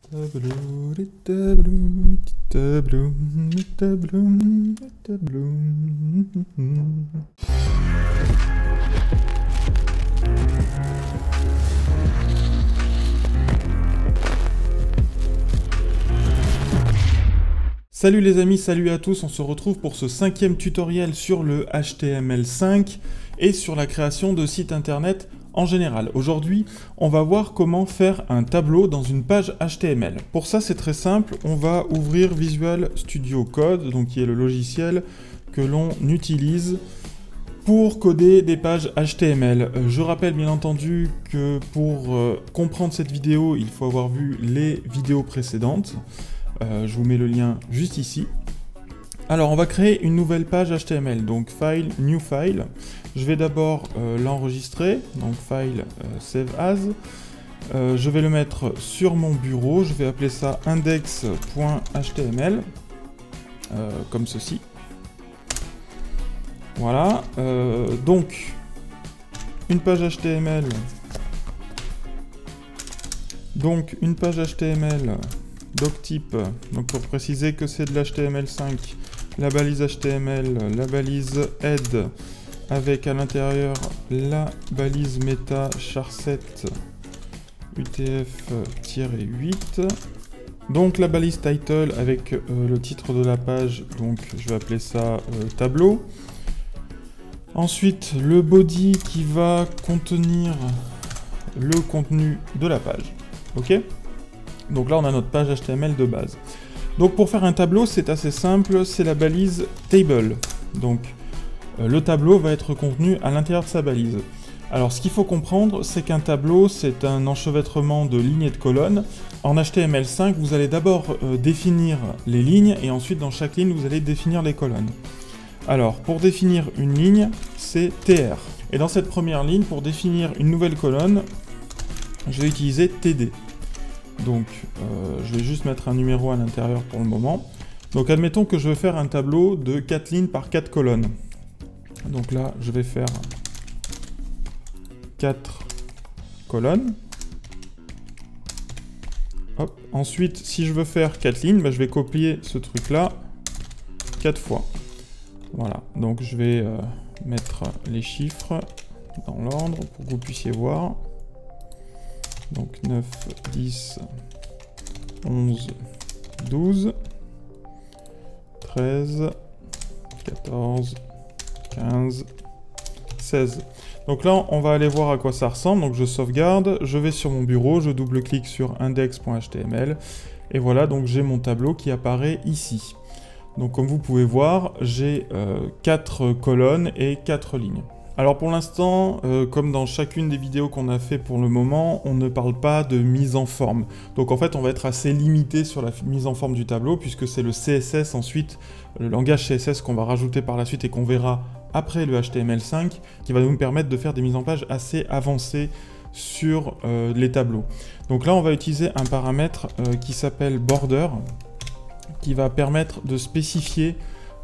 Tableau, les tableaux, les petits tableaux, les tableaux, les tableaux. Salut les amis, salut à tous, on se retrouve pour ce 5e tutoriel sur le HTML5 et sur la création de sites internet en général. Aujourd'hui, on va voir comment faire un tableau dans une page HTML. Pour ça, c'est très simple, on va ouvrir Visual Studio Code, donc qui est le logiciel que l'on utilise pour coder des pages HTML. Je rappelle bien entendu que pour comprendre cette vidéo, il faut avoir vu les vidéos précédentes. Je vous mets le lien juste ici. Alors on va créer une nouvelle page HTML, donc File, New File. Je vais d'abord l'enregistrer, donc File, Save As. Je vais le mettre sur mon bureau, je vais appeler ça index.html, comme ceci. Voilà, donc une page HTML. Donc une page HTML. Doctype, donc pour préciser que c'est de l'HTML5, la balise HTML, la balise head, avec à l'intérieur la balise meta char7 UTF-8, donc la balise title avec le titre de la page, donc je vais appeler ça tableau. Ensuite le body qui va contenir le contenu de la page, ok ? Donc là, on a notre page HTML de base. Donc pour faire un tableau, c'est assez simple, c'est la balise table. Donc le tableau va être contenu à l'intérieur de sa balise. Alors ce qu'il faut comprendre, c'est qu'un tableau, c'est un enchevêtrement de lignes et de colonnes. En HTML5, vous allez d'abord définir les lignes, et ensuite dans chaque ligne, vous allez définir les colonnes. Alors pour définir une ligne, c'est TR. Et dans cette première ligne, pour définir une nouvelle colonne, je vais utiliser TD. Donc, je vais juste mettre un numéro à l'intérieur pour le moment. Donc, admettons que je veux faire un tableau de 4 lignes par 4 colonnes. Donc là, je vais faire 4 colonnes. Hop. Ensuite, si je veux faire 4 lignes, bah, je vais copier ce truc-là 4 fois. Voilà. Donc, je vais mettre les chiffres dans l'ordre pour que vous puissiez voir. Donc 9, 10, 11, 12, 13, 14, 15, 16. Donc là, on va aller voir à quoi ça ressemble. Donc je sauvegarde, je vais sur mon bureau, je double-clique sur index.html. Et voilà, donc j'ai mon tableau qui apparaît ici. Donc comme vous pouvez voir, j'ai 4 colonnes et 4 lignes. Alors pour l'instant, comme dans chacune des vidéos qu'on a fait pour le moment, on ne parle pas de mise en forme. Donc en fait, on va être assez limité sur la mise en forme du tableau, puisque c'est le CSS ensuite, le langage CSS qu'on va rajouter par la suite et qu'on verra après le HTML5, qui va nous permettre de faire des mises en page assez avancées sur les tableaux. Donc là, on va utiliser un paramètre qui s'appelle border, qui va permettre de spécifier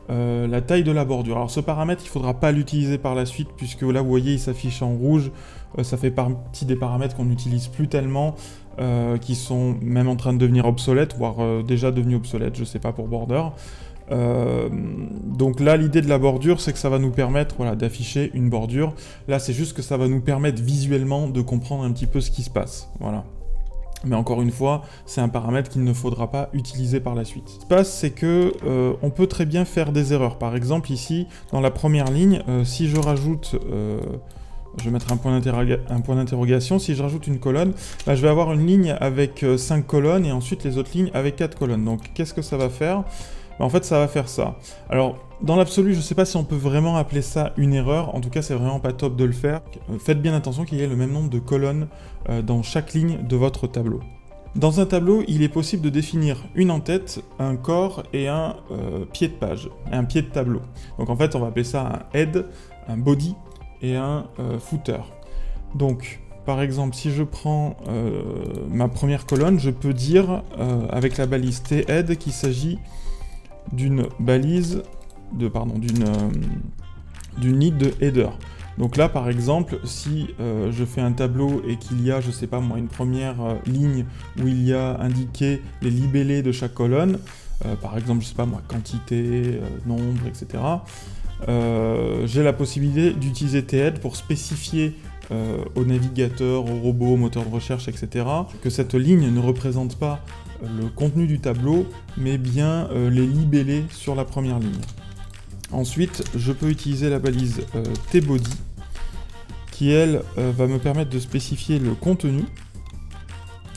la taille de la bordure. Alors ce paramètre, il ne faudra pas l'utiliser par la suite, puisque là vous voyez il s'affiche en rouge, ça fait partie des paramètres qu'on n'utilise plus tellement, qui sont même en train de devenir obsolètes, voire déjà devenus obsolètes, je sais pas pour border. Donc là l'idée de la bordure, c'est que ça va nous permettre d'afficher une bordure. Là c'est juste que ça va nous permettre visuellement de comprendre un petit peu ce qui se passe, voilà. Mais encore une fois, c'est un paramètre qu'il ne faudra pas utiliser par la suite. Ce qui se passe, c'est que on peut très bien faire des erreurs. Par exemple, ici, dans la première ligne, si je rajoute, je vais mettre un point d'interrogation, si je rajoute une colonne, là, je vais avoir une ligne avec 5 colonnes et ensuite les autres lignes avec 4 colonnes. Donc, qu'est-ce que ça va faire ? En fait, ça va faire ça. Alors, dans l'absolu, je ne sais pas si on peut vraiment appeler ça une erreur. En tout cas, c'est vraiment pas top de le faire. Faites bien attention qu'il y ait le même nombre de colonnes dans chaque ligne de votre tableau. Dans un tableau, il est possible de définir une en-tête, un corps et un pied de page, un pied de tableau. Donc en fait, on va appeler ça un head, un body et un footer. Donc, par exemple, si je prends ma première colonne, je peux dire avec la balise thead qu'il s'agit d'une balise d'une ligne de header. Donc là, par exemple, si je fais un tableau et qu'il y a, je sais pas moi, une première ligne où il y a indiqué les libellés de chaque colonne, par exemple, je sais pas moi, quantité, nombre, etc., j'ai la possibilité d'utiliser THEAD pour spécifier au navigateur, au robot, au moteur de recherche, etc., que cette ligne ne représente pas le contenu du tableau, mais bien les libellés sur la première ligne. Ensuite, je peux utiliser la balise tbody, qui elle va me permettre de spécifier le contenu.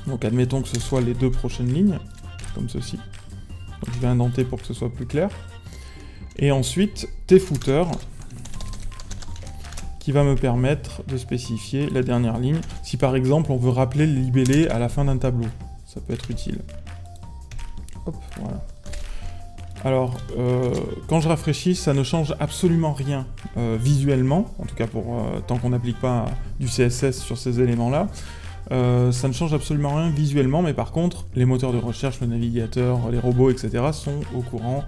Donc admettons que ce soit les deux prochaines lignes, comme ceci. Donc, je vais indenter pour que ce soit plus clair. Et ensuite, tfooter, qui va me permettre de spécifier la dernière ligne. Si par exemple on veut rappeler le libellé à la fin d'un tableau, ça peut être utile. Hop, voilà. Alors, quand je rafraîchis, ça ne change absolument rien visuellement, en tout cas pour tant qu'on n'applique pas du CSS sur ces éléments-là. Ça ne change absolument rien visuellement, mais par contre, les moteurs de recherche, le navigateur, les robots, etc. sont au courant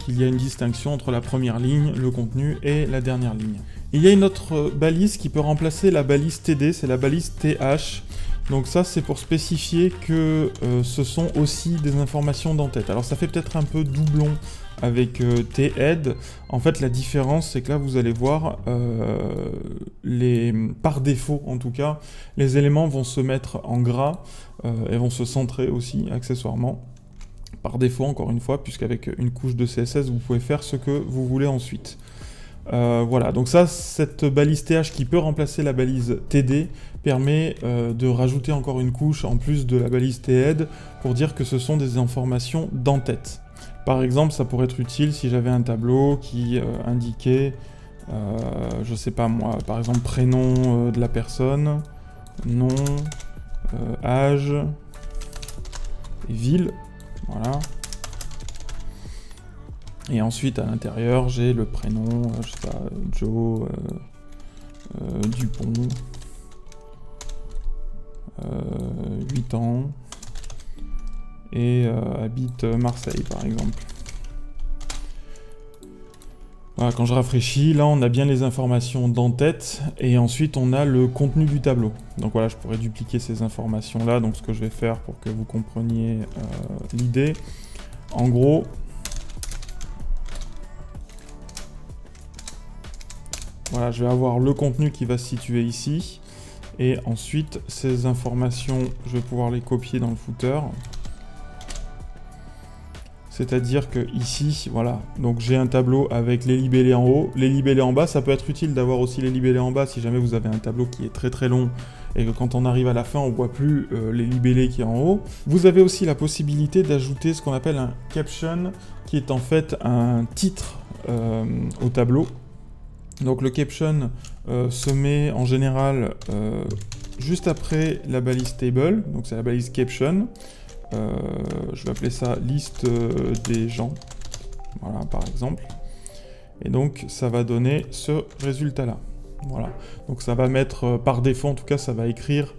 qu'il y a une distinction entre la première ligne, le contenu, et la dernière ligne. Il y a une autre balise qui peut remplacer la balise TD, c'est la balise TH. Donc ça, c'est pour spécifier que ce sont aussi des informations d'entête. Alors ça fait peut-être un peu doublon avec THEAD. En fait, la différence, c'est que là, vous allez voir, par défaut, en tout cas, les éléments vont se mettre en gras et vont se centrer aussi, accessoirement. Par défaut, encore une fois, puisqu'avec une couche de CSS, vous pouvez faire ce que vous voulez ensuite. Voilà, donc ça, cette balise TH qui peut remplacer la balise TD permet de rajouter encore une couche en plus de la balise THEAD pour dire que ce sont des informations d'entête. Par exemple, ça pourrait être utile si j'avais un tableau qui indiquait, je sais pas moi, par exemple prénom de la personne, nom, âge, et ville, voilà. Et ensuite, à l'intérieur, j'ai le prénom, je sais pas, Joe, Dupont, 8 ans, et habite Marseille, par exemple. Voilà, quand je rafraîchis, là, on a bien les informations d'entête, et ensuite, on a le contenu du tableau. Donc voilà, je pourrais dupliquer ces informations-là, donc ce que je vais faire pour que vous compreniez l'idée. En gros, voilà, je vais avoir le contenu qui va se situer ici, et ensuite, ces informations, je vais pouvoir les copier dans le footer. C'est-à-dire que ici, voilà, donc j'ai un tableau avec les libellés en haut, les libellés en bas. Ça peut être utile d'avoir aussi les libellés en bas si jamais vous avez un tableau qui est très très long et que quand on arrive à la fin, on ne voit plus les libellés qui sont en haut. Vous avez aussi la possibilité d'ajouter ce qu'on appelle un caption, qui est en fait un titre au tableau. Donc le caption se met en général juste après la balise table, donc c'est la balise caption. Je vais appeler ça liste des gens, voilà, par exemple. Et donc ça va donner ce résultat-là. Voilà. Donc ça va mettre, par défaut en tout cas, ça va écrire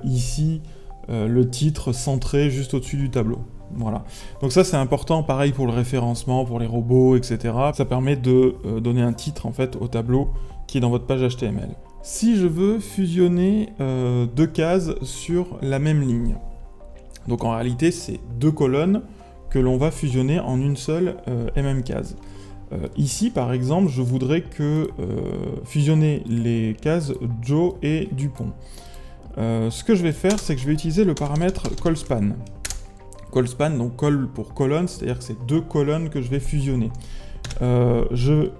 ici le titre centré juste au-dessus du tableau. Voilà. Donc ça c'est important, pareil pour le référencement, pour les robots, etc. Ça permet de donner un titre en fait au tableau qui est dans votre page HTML. Si je veux fusionner deux cases sur la même ligne, donc en réalité c'est deux colonnes que l'on va fusionner en une seule et même case. Ici par exemple je voudrais que fusionner les cases Joe et Dupont. Ce que je vais faire, c'est que je vais utiliser le paramètre callSpan. Callspan, donc call pour colonne, c'est-à-dire que c'est deux colonnes que je vais fusionner. Je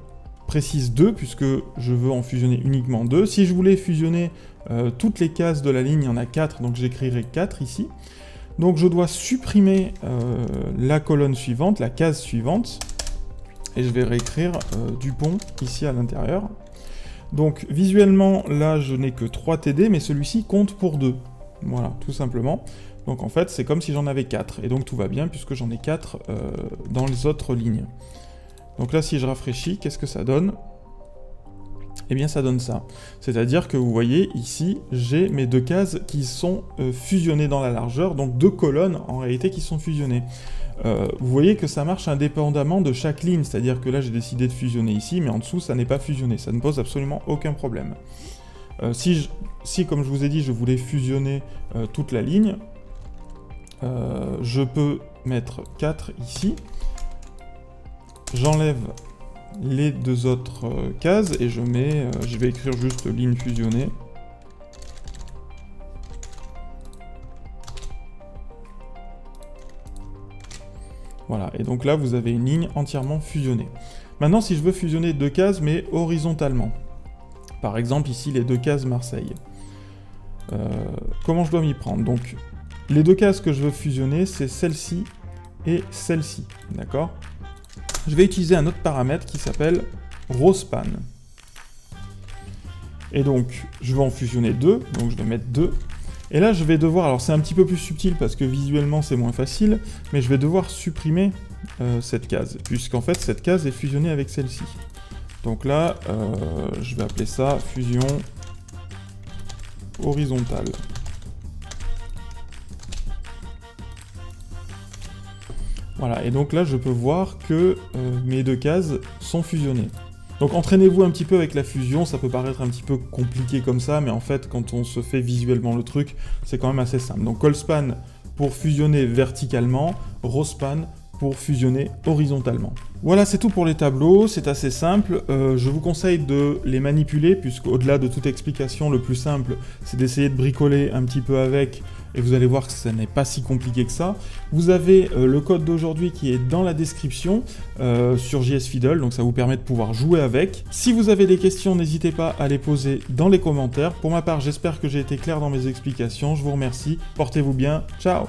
précise 2 puisque je veux en fusionner uniquement 2. Si je voulais fusionner toutes les cases de la ligne, il y en a 4, donc j'écrirai 4 ici. Donc je dois supprimer la colonne suivante, la case suivante, et je vais réécrire Dupont ici à l'intérieur. Donc visuellement, là je n'ai que 3 TD, mais celui-ci compte pour 2. Voilà, tout simplement. Donc en fait, c'est comme si j'en avais 4, et donc tout va bien puisque j'en ai 4 dans les autres lignes. Donc là, si je rafraîchis, qu'est-ce que ça donne? eh bien ça donne ça. C'est-à-dire que vous voyez ici, j'ai mes deux cases qui sont fusionnées dans la largeur, donc deux colonnes en réalité qui sont fusionnées. Vous voyez que ça marche indépendamment de chaque ligne, c'est-à-dire que là j'ai décidé de fusionner ici, mais en dessous ça n'est pas fusionné, ça ne pose absolument aucun problème. Si comme je vous ai dit, je voulais fusionner toute la ligne, je peux mettre 4 ici, j'enlève les deux autres cases et je vais écrire juste ligne fusionnée. Voilà, et donc là vous avez une ligne entièrement fusionnée. Maintenant si je veux fusionner deux cases mais horizontalement, par exemple ici les deux cases Marseille, comment je dois m'y prendre? Donc les deux cases que je veux fusionner c'est celle-ci et celle-ci, d'accord? Je vais utiliser un autre paramètre qui s'appelle rowSpan. Et donc je vais en fusionner deux, donc je vais mettre 2. Et là, je vais devoir, alors c'est un petit peu plus subtil parce que visuellement c'est moins facile, mais je vais devoir supprimer cette case, puisqu'en fait cette case est fusionnée avec celle-ci. Donc là, je vais appeler ça fusion horizontale. Voilà, et donc là je peux voir que mes deux cases sont fusionnées. Donc entraînez-vous un petit peu avec la fusion, ça peut paraître un petit peu compliqué comme ça, mais en fait quand on se fait visuellement le truc, c'est quand même assez simple. Donc callSpan pour fusionner verticalement, rowSpan pour fusionner horizontalement. Voilà, c'est tout pour les tableaux, c'est assez simple. Je vous conseille de les manipuler, puisqu'au-delà de toute explication, le plus simple, c'est d'essayer de bricoler un petit peu avec, et vous allez voir que ça n'est pas si compliqué que ça. Vous avez le code d'aujourd'hui qui est dans la description sur JS Fiddle, donc ça vous permet de pouvoir jouer avec. Si vous avez des questions, n'hésitez pas à les poser dans les commentaires. Pour ma part, j'espère que j'ai été clair dans mes explications. Je vous remercie, portez-vous bien, ciao!